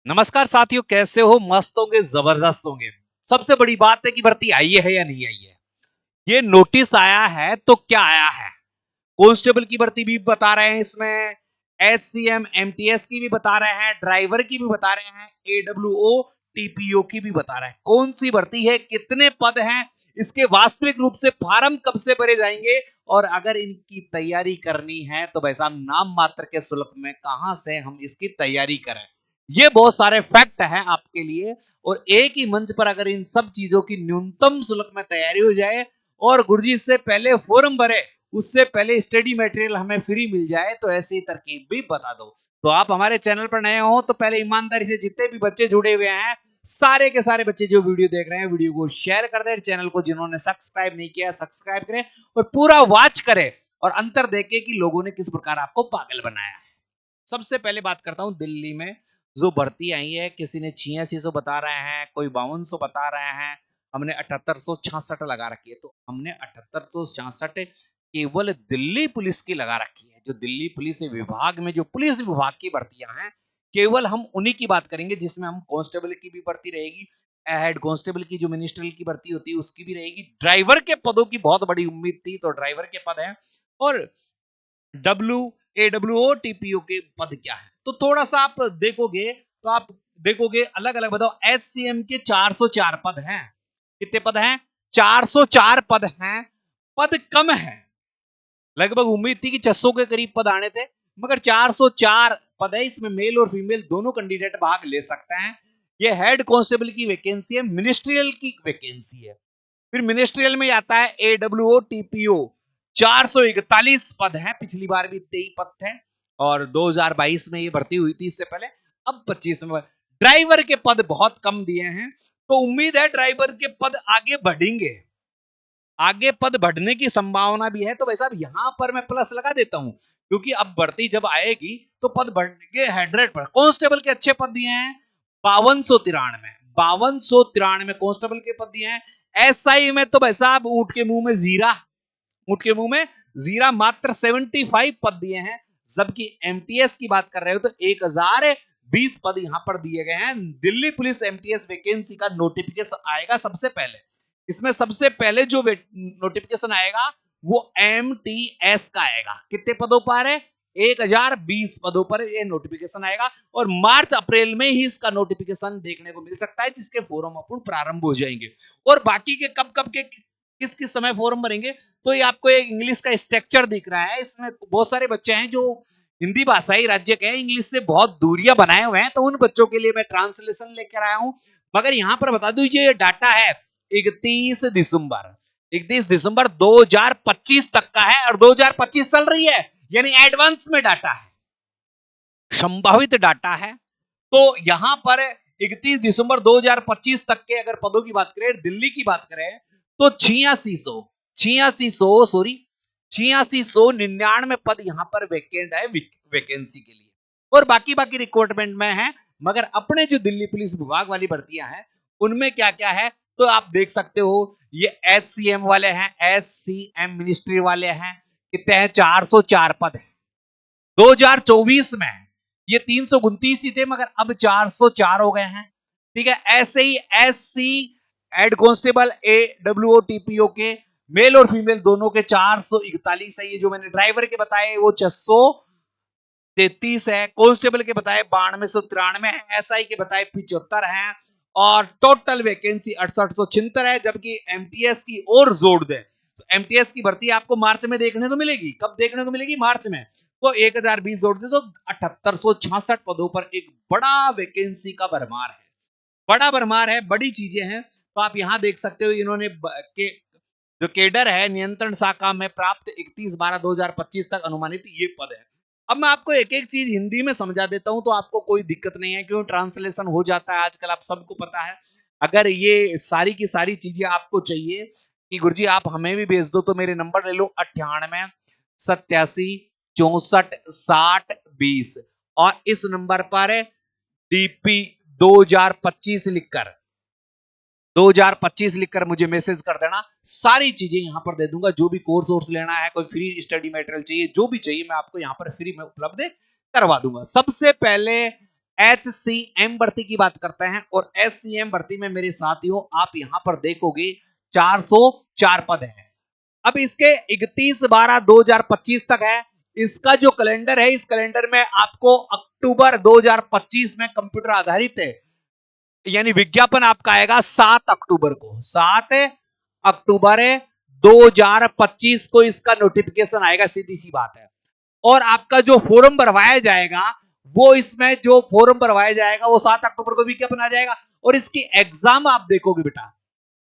नमस्कार साथियों, कैसे हो? मस्त होंगे, जबरदस्त होंगे। सबसे बड़ी बात है कि भर्ती आई है या नहीं आई है। ये नोटिस आया है तो क्या आया है? कांस्टेबल की भर्ती भी बता रहे हैं इसमें, एससीएम एमटीएस की भी बता रहे हैं, ड्राइवर की भी बता रहे हैं, एडब्ल्यूओ टीपीओ की भी बता रहे हैं। कौन सी भर्ती है, कितने पद हैं, इसके वास्तविक रूप से फॉर्म कब से भरे जाएंगे, और अगर इनकी तैयारी करनी है तो भाई साहब नाम मात्र के शुल्क में कहां से हम इसकी तैयारी करें। ये बहुत सारे फैक्ट हैं आपके लिए, और एक ही मंच पर अगर इन सब चीजों की न्यूनतम शुल्क में तैयारी हो जाए और गुरुजी इससे पहले फॉर्म भरे, उससे पहले स्टडी मटेरियल हमें फ्री मिल जाए, तो ऐसी तरकीब भी बता दो। तो आप हमारे चैनल पर नए हो तो पहले ईमानदारी से जितने भी बच्चे जुड़े हुए हैं, सारे के सारे बच्चे जो वीडियो देख रहे हैं, वीडियो को शेयर कर दें। चैनल को जिन्होंने सब्सक्राइब नहीं किया सब्सक्राइब करें और पूरा वॉच करें, और अंतर देखें कि लोगों ने किस प्रकार आपको पागल बनाया है। सबसे पहले बात करता हूं दिल्ली में जो भर्ती आई है। किसी ने 8600 बता रहे हैं, कोई 5200 बता रहे हैं, हमने 7866 लगा रखी है। तो हमने 7866 केवल दिल्ली पुलिस की लगा रखी है। जो दिल्ली पुलिस विभाग में जो पुलिस विभाग की भर्तियां हैं, केवल हम उन्हीं की बात करेंगे, जिसमें हम कांस्टेबल की भी भर्ती रहेगी, हेड कांस्टेबल की जो मिनिस्ट्रियल की भर्ती होती है उसकी भी रहेगी। ड्राइवर के पदों की बहुत बड़ी उम्मीद थी, तो ड्राइवर के पद है। और डब्ल्यू एडब्ल्यूओ टीपीओ के पद क्या है, तो थोड़ा सा आप देखोगे, तो आप देखोगे अलग अलग बताओ। एचसीएम के 404 पद हैं। कितने पद हैं? 404 पद हैं। पद कम है, लगभग उम्मीद थी कि 600 के करीब पद आने थे, मगर 404 पद है। इसमें मेल और फीमेल दोनों कैंडिडेट भाग ले सकते हैं। ये हेड कांस्टेबल की वैकेंसी है, मिनिस्ट्रियल की वैकेंसी है। फिर मिनिस्ट्रियल में आता है एडब्ल्यूओ टीपीओ, 441 पद हैं। पिछली बार भी 23 पद थे, और 2022 में ये भर्ती हुई थी, इससे पहले। अब 25 में ड्राइवर के पद बहुत कम दिए हैं, तो उम्मीद है ड्राइवर के पद आगे बढ़ेंगे। आगे पद बढ़ने की संभावना भी है। तो भाई साहब यहां पर मैं प्लस लगा देता हूं, क्योंकि अब बढ़ती जब आएगी तो पद बढ़ेंगे 100%। कांस्टेबल के अच्छे पद दिए हैं 5293 कांस्टेबल के पद दिए हैं। एसआई में तो भाई साहब ऊंट के मुंह में जीरा, ऊंट के मुंह में जीरा, मात्र 75 पद दिए हैं। जबकि एमटीएस की बात कर रहे हो तो 1020 पद यहां पर दिए गए हैं। दिल्ली पुलिस एमटीएस वैकेंसी का नोटिफिकेशन आएगा सबसे पहले। इसमें सबसे पहले जो नोटिफिकेशन आएगा वो एमटीएस का आएगा। कितने पदों पर है? 1020 पदों पर ये नोटिफिकेशन आएगा, और मार्च अप्रैल में ही इसका नोटिफिकेशन देखने को मिल सकता है, जिसके फॉर्म अपन प्रारंभ हो जाएंगे। और बाकी के कब कब के किस किस समय फॉर्म भरेंगे, तो ये आपको एक इंग्लिश का स्ट्रक्चर दिख रहा है। इसमें बहुत सारे बच्चे हैं जो हिंदी भाषाई राज्य के हैं, इंग्लिश से बहुत दूरियां बनाए हुए हैं, तो उन बच्चों के लिए मैं ट्रांसलेशन लेकर आया हूं। मगर यहां पर बता दूं, ये डाटा है 31 दिसंबर 31 दिसंबर 2025 तक का है, और 2025 चल रही है, यानी एडवांस में डाटा है, संभावित डाटा है। तो यहां पर 31 दिसंबर 2025 तक के अगर पदों की बात करें, दिल्ली की बात करें, तो 8699 पद यहां पर वैकेंट है वैकेंसी के लिए, और बाकी बाकी रिक्रूटमेंट में है। मगर अपने जो दिल्ली पुलिस विभाग वाली भर्तियां हैं, उनमें क्या क्या है, तो आप देख सकते हो। ये एचसीएम वाले हैं, एचसीएम मिनिस्ट्री वाले हैं। कितने हैं? 404 पद है। 2024 में ये 329 ही थे, मगर अब 404 हो गए हैं। ठीक है। ऐसे ही एससी हेड कांस्टेबल एडब्ल्यूओ टीपीओ के मेल और फीमेल दोनों के 441 है। ये जो मैंने ड्राइवर के बताए वो 633 है, कांस्टेबल के बताए 9293 है, एसआई के बताए 75 है, और टोटल वैकेंसी 6876 है। जबकि एमटीएस की और जोड़ दे तो एमटीएस की भर्ती आपको मार्च में देखने को मिलेगी। कब देखने को मिलेगी? मार्च में। तो 1020 जोड़ दे तो 7866 पदों पर एक बड़ा वैकेंसी का भरमार है, बड़ा भरमार है, बड़ी चीजें हैं। तो आप यहां देख सकते हो, इन्होंने जो केडर है नियंत्रण शाखा में प्राप्त 31/12/2025 तक अनुमानित ये पद है। अब मैं आपको एक एक चीज हिंदी में समझा देता हूं, तो आपको कोई दिक्कत नहीं है, क्यों ट्रांसलेशन हो जाता है आजकल, आप सबको पता है। अगर ये सारी की सारी चीजें आपको चाहिए कि गुरुजी आप हमें भी भेज दो, तो मेरे नंबर ले लो 9887646020, और इस नंबर पर डीपी 2025 लिखकर मुझे मैसेज कर देना। सारी चीजें यहां पर दे दूंगा, जो भी कोर्स लेना है, कोई फ्री स्टडी मटेरियल चाहिए, जो भी चाहिए मैं आपको यहां पर फ्री में उपलब्ध करवा दूंगा। सबसे पहले HCM भर्ती की बात करते हैं और SCM भर्ती में मेरे साथियों आप यहां पर देखोगे 404 पद है। अब इसके 31/12/2025 तक है। इसका जो कैलेंडर है, इस कैलेंडर में आपको अक्टूबर 2025 में कंप्यूटर आधारित है, यानी विज्ञापन आपका आएगा 7 अक्टूबर को। 7 अक्टूबर 2025 को इसका नोटिफिकेशन आएगा, सीधी सी बात है। और आपका जो फॉर्म भरवाया जाएगा, वो इसमें जो फॉर्म भरवाया जाएगा वो 7 अक्टूबर को विज्ञापन आ जाएगा। और इसकी एग्जाम आप देखोगे बेटा,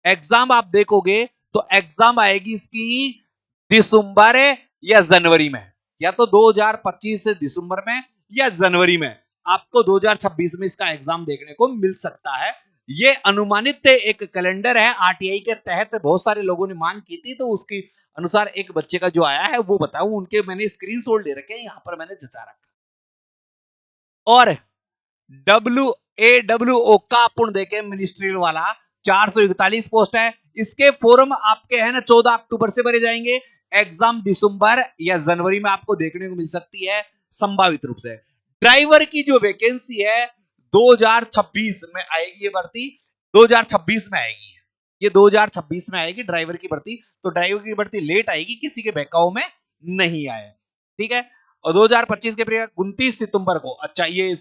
एग्जाम आप देखोगे तो एग्जाम आएगी इसकी दिसंबर या जनवरी में, या तो 2025 से दिसंबर में या जनवरी में आपको 2026 में इसका एग्जाम देखने को मिल सकता है। ये अनुमानित एक कैलेंडर है, आरटीआई के तहत बहुत सारे लोगों ने मांग की थी, तो उसके अनुसार एक बच्चे का जो आया है वो बताऊं, उनके मैंने स्क्रीनशॉट ले रखे हैं, यहां पर मैंने जचा रखा। और WAWO का अपन देखें मिनिस्ट्रियल वाला 441 पोस्ट है। इसके फॉर्म आपके है ना 14 अक्टूबर से भरे जाएंगे। एग्जाम दिसंबर या जनवरी में आपको देखने को मिल सकती है संभावित रूप से। ड्राइवर की जो वैकेंसी है 2026 में आएगी, ये भर्ती 2026 में आएगी, ये 2026 में आएगी ड्राइवर की भर्ती। तो ड्राइवर की भर्ती लेट आएगी, किसी के बहकाव में नहीं आए, ठीक है। और 2025 के 29 सितंबर को, अच्छा ये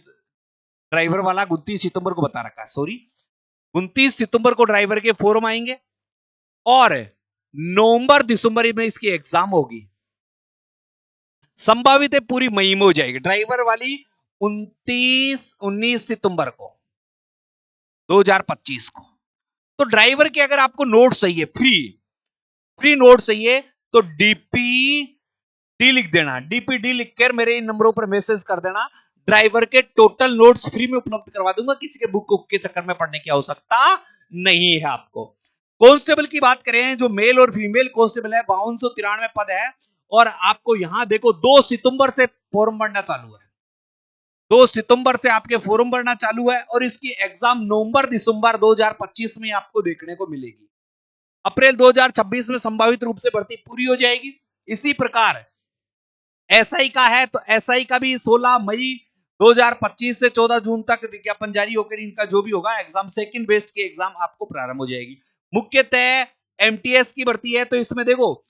ड्राइवर वाला 29 सितंबर को बता रखा है, सॉरी 29 सितंबर को ड्राइवर के फॉर्म आएंगे और नवंबर दिसंबर में इसकी एग्जाम होगी। संभावित है पूरी मई में हो जाएगी ड्राइवर वाली 19 सितंबर को 2025 को। तो ड्राइवर के अगर आपको नोट चाहिए, फ्री नोट चाहिए, तो DPD लिख देना, DPD लिखकर मेरे इन नंबरों पर मैसेज कर देना। ड्राइवर के टोटल नोट्स फ्री में उपलब्ध करवा दूंगा, किसी के बुक के चक्कर में पढ़ने की आवश्यकता नहीं है आपको। कांस्टेबल की बात करें, जो मेल और फीमेल कांस्टेबल है 5293 पद है। और आपको यहां देखो 2 सितंबर से फॉर्म भरना चालू है, 2 सितंबर से आपके फॉर्म भरना चालू है और इसकी एग्जाम नवंबर दिसंबर 2025 में आपको देखने को मिलेगी। अप्रैल 2026 में संभावित रूप से भर्ती पूरी हो जाएगी। इसी प्रकार एसआई का है, तो एसआई का भी 16 मई 2025 से 14 जून तक विज्ञापन जारी होकर इनका जो भी होगा एग्जाम, सेकंड बेस्ट की एग्जाम आपको प्रारंभ हो जाएगी। मुख्यतः एमटीएस की भर्ती है, तो इसमें देखो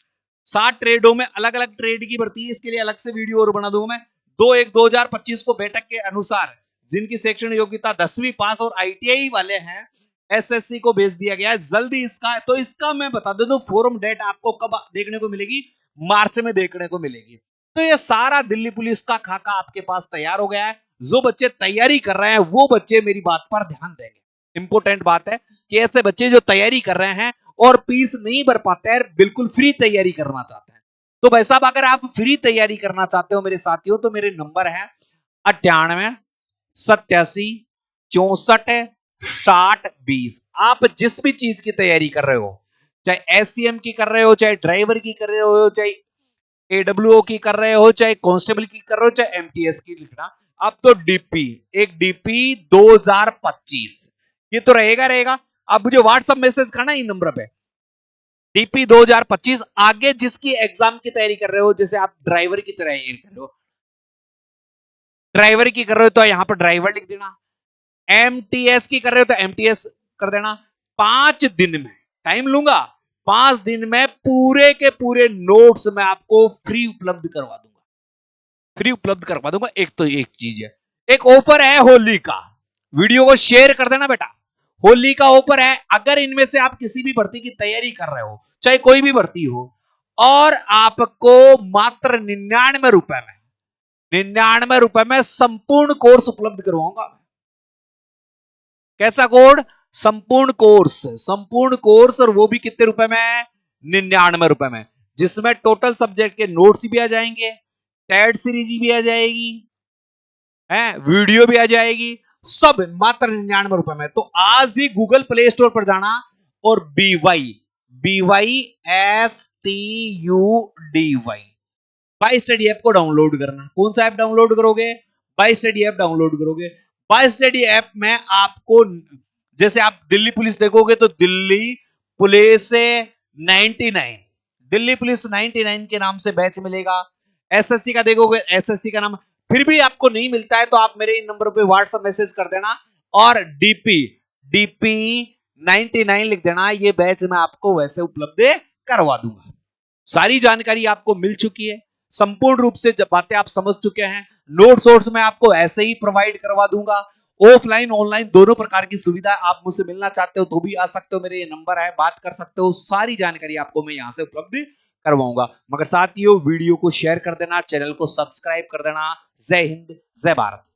7 ट्रेडों में अलग अलग ट्रेड की भर्ती है, इसके लिए अलग से वीडियो और बना दूंगा मैं। 2/1/2025 को बैठक के अनुसार जिनकी शैक्षणिक योग्यता 10वीं पास और आईटीआई वाले हैं, एसएससी को भेज दिया गया है जल्दी इसका। तो इसका मैं बता देता हूं फॉर्म डेट आपको कब देखने को मिलेगी, मार्च में देखने को मिलेगी। तो ये सारा दिल्ली पुलिस का खाका आपके पास तैयार हो गया है। जो बच्चे तैयारी कर रहे हैं वो बच्चे मेरी बात पर ध्यान देंगे। इंपॉर्टेंट बात है कि ऐसे बच्चे जो तैयारी कर रहे हैं और फीस नहीं भर पाते हैं, बिल्कुल फ्री तैयारी करना चाहते हैं, तो भाई साहब अगर आप फ्री तैयारी करना चाहते हो मेरे साथियों, तो मेरे नंबर है 98 87 64 60 20। आप जिस भी चीज की तैयारी कर रहे हो, चाहे एससीएम की कर रहे हो, चाहे ड्राइवर की कर रहे हो, चाहे एडब्ल्यूओ की कर रहे हो, चाहे कांस्टेबल की कर रहे हो, चाहे एमटीएस की लिखना, अब तो डीपी 2025 ये तो रहेगा। आप मुझे व्हाट्सएप मैसेज करना इन नंबर पे, डीपी 2025। आगे जिसकी एग्जाम की तैयारी कर रहे हो, जैसे आप ड्राइवर की तैयारी कर रहे हो, ड्राइवर की कर रहे हो तो यहां पर ड्राइवर लिख देना, एमटीएस की कर रहे हो तो एमटीएस कर देना। 5 दिन में टाइम लूंगा, 5 दिन में पूरे के पूरे नोट्स मैं आपको फ्री उपलब्ध करवा दूंगा, फ्री उपलब्ध करवा दूंगा। एक तो एक चीज है, एक ऑफर है होली का, वीडियो को शेयर कर देना बेटा। होली का ऑफर है, अगर इनमें से आप किसी भी भर्ती की तैयारी कर रहे हो, चाहे कोई भी भर्ती हो, और आपको मात्र 99 रुपए में, 99 रुपए में संपूर्ण कोर्स उपलब्ध करवाऊंगा। कैसा कोड? संपूर्ण कोर्स, संपूर्ण कोर्स, और वो भी कितने रुपए में? 99 रुपए में, जिसमें टोटल सब्जेक्ट के नोट्स भी आ जाएंगे, टेड सीरीज भी आ जाएगी, है वीडियो भी आ जाएगी, सब मात्र 99 रुपए में। तो आज ही गूगल प्ले स्टोर पर जाना और BYSTUDY बाय स्टडी ऐप को डाउनलोड करना। कौन सा ऐप डाउनलोड करोगे? बाय स्टडी ऐप डाउनलोड करोगे। बाय स्टडी ऐप में आपको, जैसे आप दिल्ली पुलिस देखोगे तो दिल्ली पुलिस 99, दिल्ली पुलिस 99 के नाम से बैच मिलेगा। एसएससी का देखोगे, एसएससी का नाम फिर भी आपको नहीं मिलता है तो आप मेरे इन नंबर पे व्हाट्सएप मैसेज कर देना और डीपी 99 लिख देना। ये बैच मैं आपको वैसे उपलब्ध करवा दूंगा। सारी जानकारी आपको मिल चुकी है, संपूर्ण रूप से जब बातें आप समझ चुके हैं। नोट्स वोट्स मैं आपको ऐसे ही प्रोवाइड करवा दूंगा। ऑफलाइन ऑनलाइन दोनों प्रकार की सुविधा, आप मुझसे मिलना चाहते हो तो भी आ सकते हो, मेरे ये नंबर है, बात कर सकते हो। सारी जानकारी आपको मैं यहां से उपलब्ध करवाऊंगा। मगर साथियों वीडियो को शेयर कर देना, चैनल को सब्सक्राइब कर देना। जय हिंद, जय भारत।